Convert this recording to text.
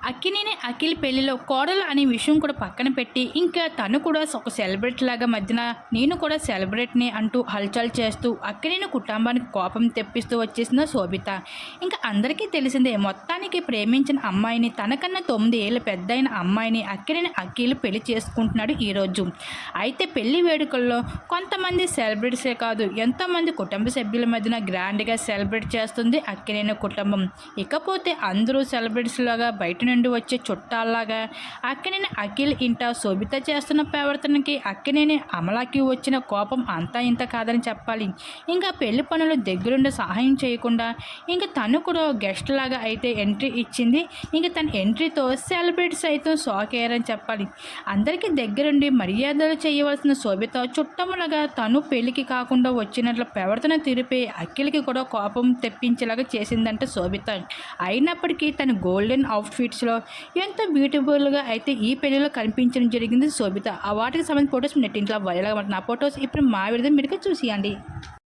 అక్కినేని అఖిల్ పెళ్లిలో కోడలు అనే విషయం కూడా పక్కన పెట్టి ఇంకా తను కూడా ఒక సెలబ్రిటీ లాగా మధ్యన నేను కూడా సెలబ్రిటీని అంటూ హల్చల్ చేస్తూ అక్కినేని కుటుంబానికి కోపం తెప్పిస్తూ వచ్చేసిన శోభిత. ఇంకా అందరికీ తెలిసిందే, మొత్తానికి ప్రేమించిన అమ్మాయిని, తనకన్నా 9 ఏళ్ళ పెద్దయిన అమ్మాయిని అక్కినేని అఖిల్ పెళ్లి చేసుకుంటున్నాడు ఈరోజు. అయితే పెళ్లి వేడుకల్లో కొంతమంది సెలబ్రిటీసే కాదు, ఎంతోమంది కుటుంబ సభ్యుల మధ్యన గ్రాండ్గా సెలబ్రేట్ చేస్తుంది అక్కినేని కుటుంబం. ఇకపోతే అందరూ సెలబ్రిటీస్ లాగా బయట నుండి వచ్చే చుట్టాల్లాగా అక్కినేని అఖిల్ ఇంట శోభిత చేస్తున్న ప్రవర్తనకి అక్కినేని అమలాకి వచ్చిన కోపం అంతా ఇంత కాదని చెప్పాలి. ఇంకా పెళ్లి పనులు దగ్గరుండి సహాయం చేయకుండా ఇంకా తను కూడా గెస్ట్ లాగా అయితే ఎంట్రీ ఇచ్చింది. ఇంకా తన ఎంట్రీతో సెలబ్రిటీస్ అయితే షాక్ అయ్యారని చెప్పాలి. అందరికీ దగ్గరుండి మర్యాదలు చేయవలసిన శోభిత చుట్టములుగా తను పెళ్లికి కాకుండా వచ్చినట్లు ప్రవర్తన తీరిపై అఖిల్కి కూడా కోపం తెప్పించేలాగా చేసిందంట శోభిత. అయినప్పటికీ తన గోల్డెన్ అవుట్ఫిట్స్లో ఎంతో బ్యూటిఫుల్గా అయితే ఈ పెళ్లిలో కనిపించడం జరిగింది శోభిత. ఆ వాటికి సంబంధించిన ఫొటోస్ నెట్టింట్లో వైరల్గా ఉంటున్న ఆ ఫొటోస్ ఇప్పుడు మా విడుదల మీరు చూసియండి.